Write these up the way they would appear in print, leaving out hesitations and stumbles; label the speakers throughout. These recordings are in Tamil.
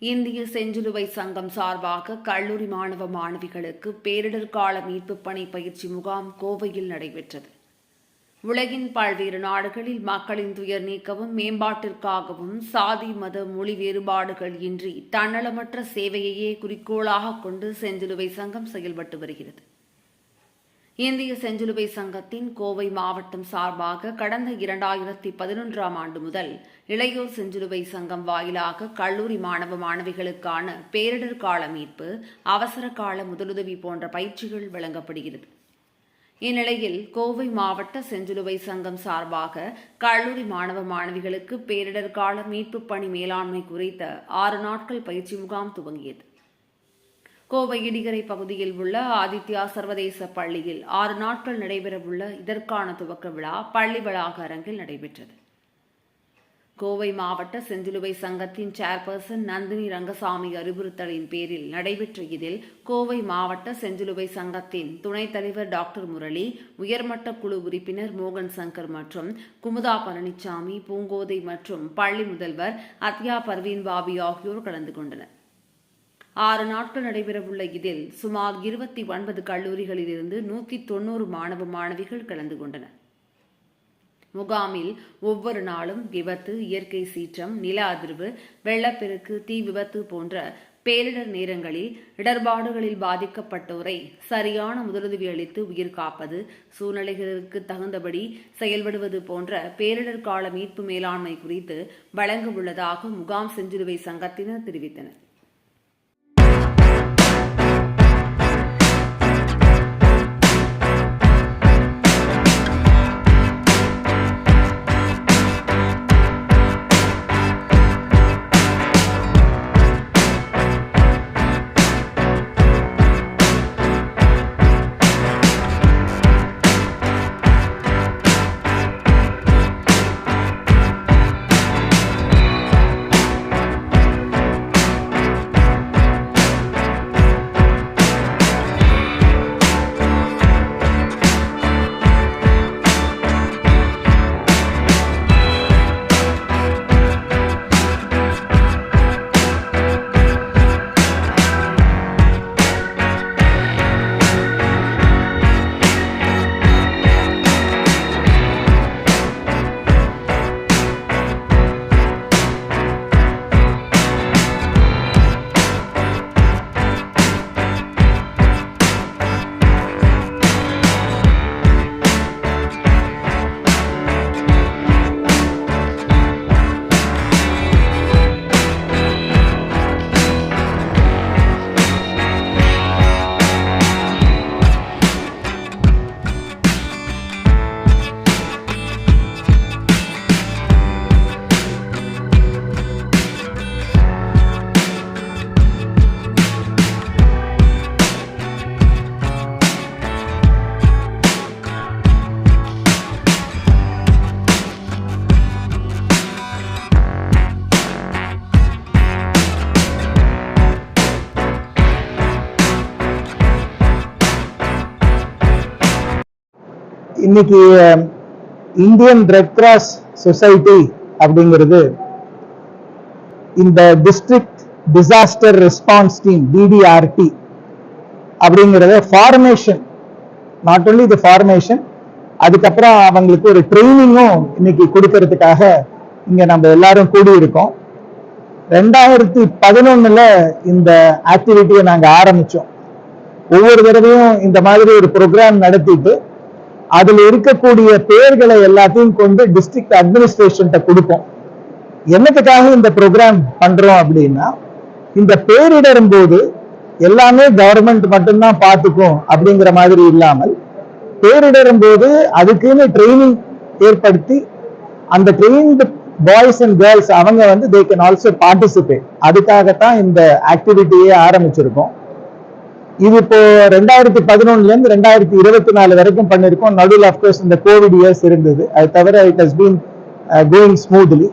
Speaker 1: இந்திய செஞ்சிலுவை சங்கம் சார்பாக கல்லூரி மாணவ மாணவிகளுக்கு பேரிடர் கால மீட்புப் பணி பயிற்சி முகாம் கோவையில் நடைபெற்றது. உலகின் பல்வேறு நாடுகளில் மக்களின் துயர் நீக்கவும் மேம்பாட்டிற்காகவும் சாதி மத மொழி வேறுபாடுகள் இன்றி தன்னலமற்ற சேவையையே குறிக்கோளாக கொண்டு செஞ்சிலுவை சங்கம் செயல்பட்டு வருகிறது. இந்திய செஞ்சிலுவை சங்கத்தின் கோவை மாவட்டம் சார்பாக கடந்த 2011ஆம் ஆண்டு முதல் இளையோர் செஞ்சிலுவை சங்கம் வாயிலாக கல்லூரி மாணவ மாணவிகளுக்கான பேரிடர் கால மீட்பு, அவசர கால முதலுதவி போன்ற பயிற்சிகள் வழங்கப்படுகிறது. இந்நிலையில் கோவை மாவட்ட செஞ்சிலுவை சங்கம் சார்பாக கல்லூரி மாணவ மாணவிகளுக்கு பேரிடர் கால மீட்பு பணி மேலாண்மை குறித்த 6 நாட்கள் பயிற்சி முகாம் துவங்கியது. கோவை இடிகரை பகுதியில் உள்ள ஆதித்யா சர்வதேச பள்ளியில் 6 நாட்கள் நடைபெறவுள்ள இதற்கான துவக்க விழா பள்ளி வளாக அரங்கில் நடைபெற்றது. கோவை மாவட்ட செஞ்சிலுவை சங்கத்தின் சேர்பர்சன் நந்தினி ரங்கசாமி அறிவுறுத்தலின் பேரில் நடைபெற்ற இதில் கோவை மாவட்ட செஞ்சிலுவை சங்கத்தின் துணைத் தலைவர் டாக்டர் முரளி, உயர்மட்ட குழு உறுப்பினர் மோகன் சங்கர் மற்றும் குமுதா பழனிசாமி, பூங்கோதை மற்றும் பள்ளி முதல்வர் அத்யா பர்வீன் பாபி ஆகியோர் கலந்து கொண்டனர். 6 நாட்கள் நடைபெறவுள்ள இதில் சுமார் 29 கல்லூரிகளிலிருந்து 190 மாணவ மாணவிகள் கலந்து கொண்டனர். முகாமில் ஒவ்வொரு நாளும் விபத்து, இயற்கை சீற்றம், நில அதிர்வு, வெள்ளப்பெருக்கு, தீ விபத்து போன்ற பேரிடர் நேரங்களில் இடர்பாடுகளில் பாதிக்கப்பட்டோரை சரியான முதலுதவி அளித்து உயிர் காப்பது, சூழ்நிலைகளுக்கு தகுந்தபடி செயல்படுவது போன்ற பேரிடர் கால மீட்பு மேலாண்மை குறித்து வழங்க உள்ளதாக முகாம் செஞ்சிலுவை சங்கத்தினர் தெரிவித்தனர்.
Speaker 2: இன்னைக்கு இந்தியன் ரெட் கிராஸ் சொசைட்டி அப்படிங்கிறது இந்த district disaster response team DDRT அப்படிங்கிறத formation, not only the formation, அதுக்கப்புறம் அவங்களுக்கு ஒரு ட்ரைனிங்கும் இன்னைக்கு கொடுக்கறதுக்காக இங்க நம்ம எல்லாரும் கூடி இருக்கோம். 2011ல இந்த ஆக்டிவிட்டியை நாங்க ஆரம்பிச்சோம். ஒவ்வொரு தடவையும் இந்த மாதிரி ஒரு ப்ரோக்ராம் நடத்திட்டு அதுல இருக்கக்கூடிய பெயர்களை எல்லாத்தையும் கொண்டு டிஸ்ட்ரிக்ட் அட்மினிஸ்ட்ரேஷன் கொடுப்போம். என்னத்துக்காக இந்த ப்ரோக்ராம் பண்றோம் அப்படின்னா, இந்த பேரிடரும் போது எல்லாமே கவர்மெண்ட் மட்டும்தான் பார்த்துக்கும் அப்படிங்கிற மாதிரி இல்லாமல், பேரிடரும் போது அதுக்குன்னு ட்ரைனிங் ஏற்படுத்தி அந்த ட்ரெயின்டு பாய்ஸ் அண்ட் கேர்ள்ஸ் அவங்க தே கேன் ஆல்சோ பார்ட்டிசிபேட். அதுக்காகத்தான் இந்த ஆக்டிவிட்டியே ஆரம்பிச்சிருக்கோம். இது இப்போ 2011ல இருந்து 2024 வரைக்கும் பண்ணிருக்கோம். நடுவில் அப்கோர்ஸ் இந்த கோவிட் இயர்ஸ் இருந்தது, அது தவிர it has been going smoothly.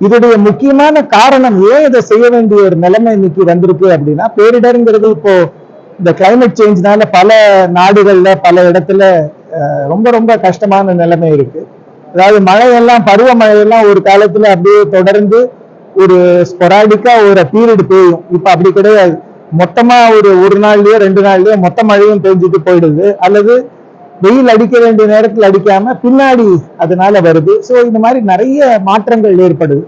Speaker 2: இதோடைய முக்கியமான காரணம், ஏன் இதை செய்ய வேண்டிய ஒரு நிலைமை இன்னைக்கு வந்திருக்கு அப்படின்னா, பேரிடருங்கிறது இப்போ இந்த கிளைமேட் சேஞ்ச்னால பல நாடுகள்ல பல இடத்துல ரொம்ப ரொம்ப கஷ்டமான நிலைமை இருக்கு. அதாவது மழையெல்லாம், பருவமழையெல்லாம் ஒரு காலத்துல அப்படியே தொடர்ந்து ஒரு ஸ்பொராடிக்கா ஒரு பீரியட் பெய்யும். இப்ப அப்படி கிடையாது. மொத்தமா ஒரு நாள்லயோ 2 நாள்லயோ மொத்த மழையும் பெஞ்சிட்டு போயிடுது, அல்லது வெயில் அடிக்க வேண்டிய நேரத்தில் அடிக்காம பின்னாடி அதனால வருது. ஸோ இந்த மாதிரி நிறைய மாற்றங்கள் ஏற்படுது.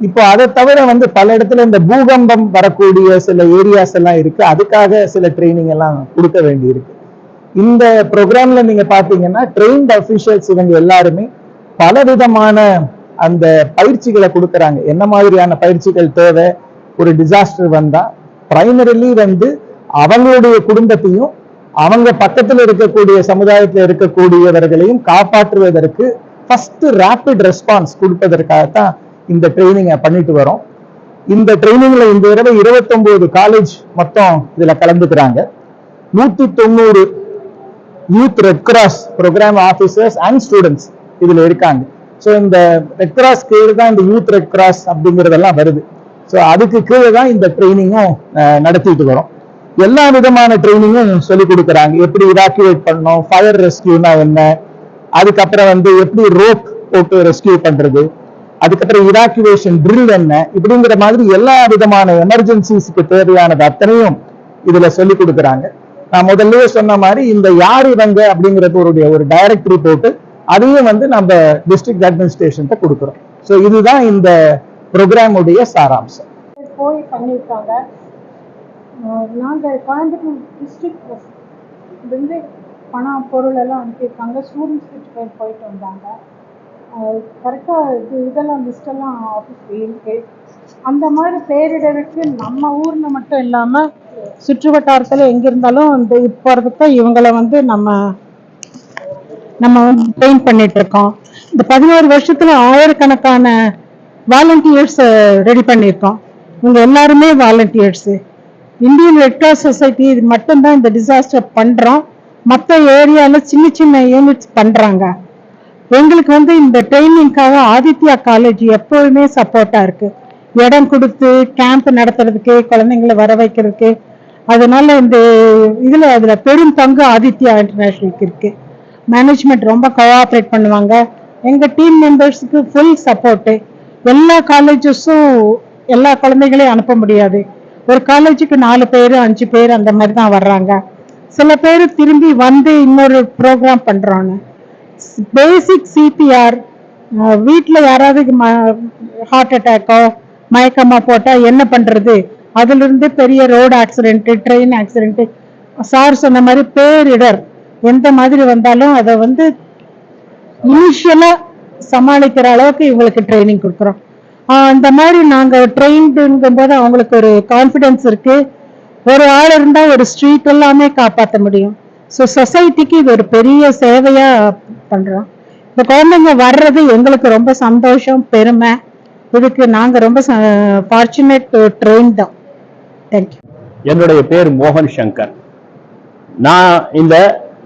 Speaker 2: இப்போ அதை தவிர பல இடத்துல இந்த பூகம்பம் வரக்கூடிய சில ஏரியாஸ் எல்லாம் இருக்கு, அதுக்காக சில ட்ரைனிங் எல்லாம் கொடுக்க வேண்டி இருக்கு. இந்த ப்ரோக்ராம்ல நீங்க பாத்தீங்கன்னா ட்ரெயின்ட் அபிஷியல்ஸ் இவங்க எல்லாருமே பலவிதமான அந்த பயிற்சிகளை கொடுக்கறாங்க. என்ன மாதிரியான பயிற்சிகள் தேவை ஒரு டிசாஸ்டர் வந்தா, பிரைமரிலி அவங்களுடைய குடும்பத்தையும் அவங்க பக்கத்தில் இருக்கக்கூடிய சமுதாயத்தில் இருக்கக்கூடியவர்களையும் காப்பாற்றுவதற்கு ஃபர்ஸ்ட் ரேபிட் ரெஸ்பான்ஸ் கொடுப்பதற்காகத்தான் இந்த ட்ரைனிங் பண்ணிட்டு வரோம். இந்த ட்ரைனிங்ல இந்த தடவை 29 காலேஜ் மொத்தம் இதுல கலந்துக்கிறாங்க. 190 youth red cross program officers and students இதுல இருக்காங்க. ஸோ இந்த ரெட் கிராஸ் கீழே தான் இந்த யூத் ரெட் கிராஸ் அப்படிங்கிறதெல்லாம் வருது. ஸோ அதுக்கு கீழே தான் இந்த ட்ரைனிங்கும் நடத்திட்டு வரோம். எல்லா விதமான ட்ரைனிங்கும் சொல்லி கொடுக்குறாங்க. எப்படி இவாக்குவேட் பண்ணணும், ஃபயர் ரெஸ்கியூனா என்ன, அதுக்கப்புறம் எப்படி ரோப் போட்டு ரெஸ்கியூ பண்றது, அதுக்கப்புறம் இவாக்குவேஷன் ட்ரில் என்ன, இப்படிங்கிற மாதிரி எல்லா விதமான எமர்ஜென்சிஸ்க்கு தேவையானது அத்தனையும் இதுல சொல்லி கொடுக்குறாங்க. நான் முதல்லயே சொன்ன மாதிரி இந்த யார் இவங்க அப்படிங்கிறது ஒரு டைரக்டரி போட்டு அதையும் நம்ம டிஸ்ட்ரிக்ட் அட்மினிஸ்ட்ரேஷன் கொடுக்குறோம். ஸோ இதுதான் இந்த ப்ரோக்ராமுடைய சாராம்சம்.
Speaker 3: போய் பண்ணியிருக்காங்க. நாங்கள் கோயம்புத்தூர் டிஸ்ட்ரிக்ட் பணம் பொருள் எல்லாம் அனுப்பியிருக்காங்க. ஸ்டூடெண்ட்ஸ் போயிட்டு வந்தாங்க. கரெக்டாக இதெல்லாம் லிஸ்டெல்லாம் ஆஃபீஸ் இருக்கு. அந்த மாதிரி பேரிடருக்கு நம்ம ஊரில் மட்டும் இல்லாமல் சுற்று வட்டாரத்தில் எங்கே இருந்தாலும் இந்த போகிறதுக்கு இவங்களை நம்ம ட்ரெயின் பண்ணிட்டு இருக்கோம். இந்த 11 வருஷத்துல ஆயிரக்கணக்கான வாலண்டியர்ஸ் ரெடி பண்ணியிருக்கோம். இவங்க எல்லாருமே volunteers. Indian Red Cross society இது மட்டும்தான் இந்த டிசாஸ்டர் பண்றோம். மற்ற ஏரியால சின்ன சின்ன யூனிட்ஸ் பண்றாங்க. எங்களுக்கு இந்த ட்ரைனிங்காக ஆதித்யா காலேஜ் எப்போதுமே சப்போர்ட்டா இருக்கு. இடம் கொடுத்து கேம்ப் நடத்துறதுக்கு, குழந்தைங்களை வர வைக்கிறதுக்கு. அதனால இந்த அதுல பெரும் பங்கு ஆதித்யா இன்டர்நேஷனலுக்கு இருக்கு. மேனேஜ்மெண்ட் ரொம்ப கோஆப்ரேட் பண்ணுவாங்க. எங்க டீம் மெம்பர்ஸுக்கு ஃபுல் சப்போர்ட்டு. எல்லா காலேஜஸும் எல்லா குழந்தைகளையும் அனுப்ப முடியாது. ஒரு காலேஜுக்கு 4 பேர் 5 பேர் அந்த மாதிரி தான் வர்றாங்க. சில பேர் திரும்பி இன்னொரு ப்ரோக்ராம் பண்றாங்க. பேசிக் சிபிஆர், வீட்டில் யாராவது ஹார்ட் அட்டாக்கோ மயக்கமா போட்டா என்ன பண்றது, அதுல இருந்து பெரிய road accident, train accident, sir சொன்ன மாதிரி பேரிடர் எந்த மாதிரி வந்தாலும் அதை இனிஷியலா சமாளிக்கிற அளவுக்கு இவங்களுக்கு ட்ரைனிங் கொடுக்குறோம். இந்த மாதிரி நாங்க ட்ரெயின்டுங்கும் போது அவங்களுக்கு ஒரு கான்ஃபிடன்ஸ் இருக்கு. ஒரு ஆள் இருந்தா ஒரு ஸ்ட்ரீட் எல்லாமே காப்பாற்ற முடியும். ஸோ சொசைட்டிக்கு இது ஒரு பெரிய சேவையா பண்றோம். இந்த குழந்தைங்க வர்றது எங்களுக்கு ரொம்ப சந்தோஷம், பெருமை. இதுக்கு நாங்க ரொம்ப ஃபார்ச்சுனேட் ட்ரெயின் தான். தேங்க்யூ.
Speaker 4: என்னுடைய பேர் மோகன் சங்கர். நான் இந்த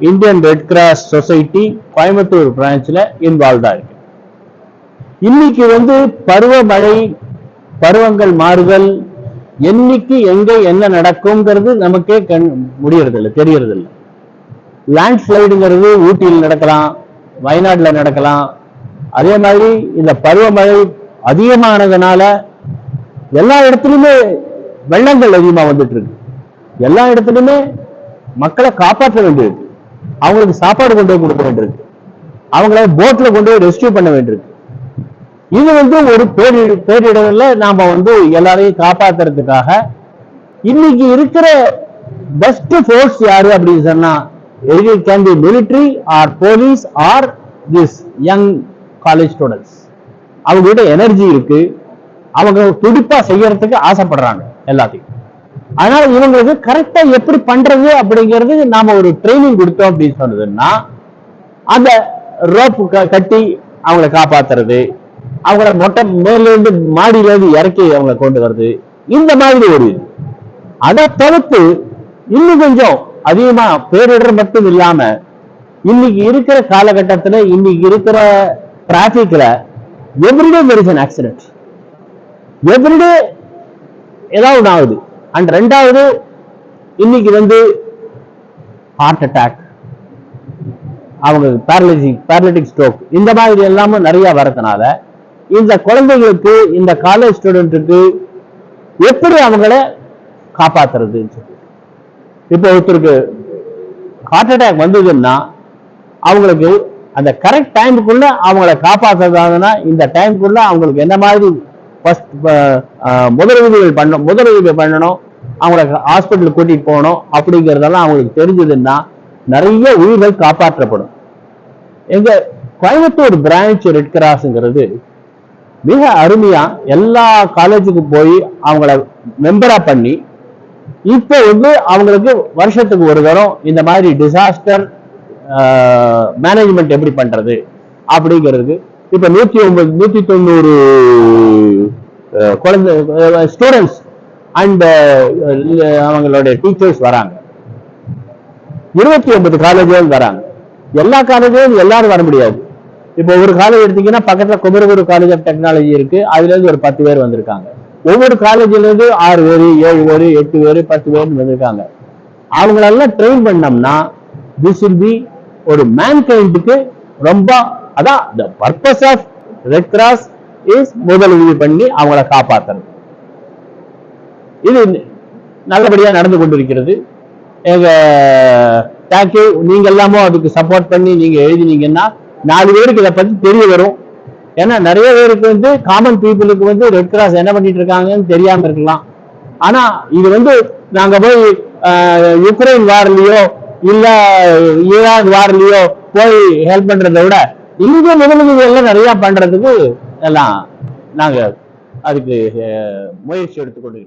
Speaker 4: Indian Red Cross Society Coimbatore பிரான்ச்ல இன்வால்வ்டா இருக்கு. இன்னைக்கு பருவமழை, பருவங்கள் மாறுதல், என்னைக்கு எங்க என்ன நடக்கும்ங்கிறது நமக்கே முடியறது இல்லை, தெரியறது இல்லை. லேண்ட்ஸ்லைடுங்கிறது ஊட்டியில் நடக்கலாம், வயநாடுல நடக்கலாம். அதே மாதிரி இந்த பருவமழை அதிகமானதுனால எல்லா இடத்துலயுமே வெள்ளங்கள் அதிகமா வந்துட்டு இருக்கு. எல்லா இடத்துலயுமே மக்களை காப்பாற்ற வேண்டியிருக்கு. அவங்களுக்கு சாப்பாடு கொண்டு போய் கொடுக்க வேண்டியிருக்கு. அவங்கள போட்ல கொண்டு போய் ரெஸ்கியூ பண்ண வேண்டியிருக்கு. இது ஒரு பேரிடர்ல நாம எல்லாரையும் காப்பாத்துறதுக்காக இன்னைக்கு இருக்கிற பெஸ்ட் ஃபோர்ஸ் யாரு அப்படின்னு சொன்னா, it can be military or police or this young college students. அவங்க கிட்ட எனர்ஜி இருக்கு, அவங்க துடிப்பா செய்யறதுக்கு ஆசைப்படுறாங்க எல்லாத்தையும். அதனால இவங்களுக்கு கரெக்டா எப்படி பண்றது அப்படிங்கிறது நாம ஒரு ட்ரைனிங் கொடுத்தோம் அப்படின்னு சொன்னதுன்னா, அந்த ரோப் கட்டி அவங்களை காப்பாத்துறது, அவங்கள மொட்டை மேல இருந்து மாடியில இருந்து இறக்கி அவங்களை கொண்டு வருது, இந்த மாதிரி ஒரு இது. அதை தவிர்த்து இன்னும் கொஞ்சம் அதிகமா பேரிடர் மட்டும் இல்லாம இன்னைக்கு இருக்கிற காலகட்டத்துல, இன்னைக்கு இருக்கிற டிராபிக்ல everyday there is an accident, everyday ஏதாவது ஆகுது. அண்ட் ரெண்டாவது இன்னைக்கு ஹார்ட் அட்டாக், அவங்க பேரலிட்டிக் ஸ்ட்ரோக், இந்த மாதிரி எல்லாமும் நிறைய வரதுனால இந்த குழந்தைகளுக்கு, இந்த காலேஜ் ஸ்டூடெண்ட்டுக்கு எப்படி அவங்கள காப்பாத்துறது? இப்போ ஒருத்தருக்கு ஹார்ட் அட்டாக் வந்ததுன்னா அவங்களுக்கு அந்த கரெக்ட் டைமுக்குள்ள அவங்கள காப்பாற்றுறதாங்கன்னா இந்த டைமுக்குள்ள அவங்களுக்கு என்ன மாதிரி முதலுதவி பண்ணணும், அவங்கள ஹாஸ்பிட்டலுக்கு கூட்டிட்டு போகணும் அப்படிங்கிறதெல்லாம் அவங்களுக்கு தெரிஞ்சதுன்னா நிறைய உயிர்கள் காப்பாற்றப்படும். எங்க கோயம்புத்தூர் பிரான்ச் ரெட் கிராஸ்ங்கிறது மிக அருமையா எல்லா காலேஜுக்கு போய் அவங்கள மெம்பரா பண்ணி இப்போ அவங்களுக்கு வருஷத்துக்கு ஒரு தரம் இந்த மாதிரி டிசாஸ்டர் மேனேஜ்மெண்ட் எப்படி பண்றது அப்படிங்கிறது இப்ப 190 குழந்தை ஸ்டூடெண்ட்ஸ் அண்ட் அவங்களுடைய டீச்சர்ஸ் வராங்க. 29 காலேஜுகள் வராங்க. எல்லா காலேஜும் எல்லாரும் வர முடியாது. இப்போ ஒரு காலேஜ் எடுத்தீங்கன்னா பக்கத்துல குமரகுரு காலேஜ் ஆஃப் டெக்னாலஜி இருக்கு, அதுல இருந்து ஒரு 10 பேர் வந்திருக்காங்க. ஒவ்வொரு காலேஜ்ல இருந்து 6 பேர் 7 பேர் 8 பேர் 10 பேர் வந்திருக்காங்க. அவங்களெல்லாம் ட்ரெயின் பண்ணோம்னா திஸ் வில் பி ஒரு மேன்கைண்டுக்கு ரொம்ப, அதான் the purpose of Red Cross is முதலுதவி பண்ணி அவங்கள காப்பாற்றணும். இது நல்லபடியா நடந்து கொண்டிருக்கிறது. எங்க தேங்க்யூ. நீங்க எல்லாமும் அதுக்கு சப்போர்ட் பண்ணி நீங்க எழுதினீங்கன்னா 4 பேருக்கு இதை பத்தி தெரிய வரும். ஏன்னா நிறைய பேருக்கு காமன் பீப்புளுக்கு ரெட் கிராஸ் என்ன பண்ணிட்டு இருக்காங்கன்னு தெரியாம இருக்கலாம். ஆனா இது நாங்க போய் யுக்ரைன் வார்லயோ இல்ல ஈராக் வார்லயோ போய் ஹெல்ப் பண்றதை விட இங்க முதலுதவி எல்லாம் நிறைய பண்றதுக்கு எல்லாம் நாங்க அதுக்கு முயற்சி எடுத்துக்கொண்டு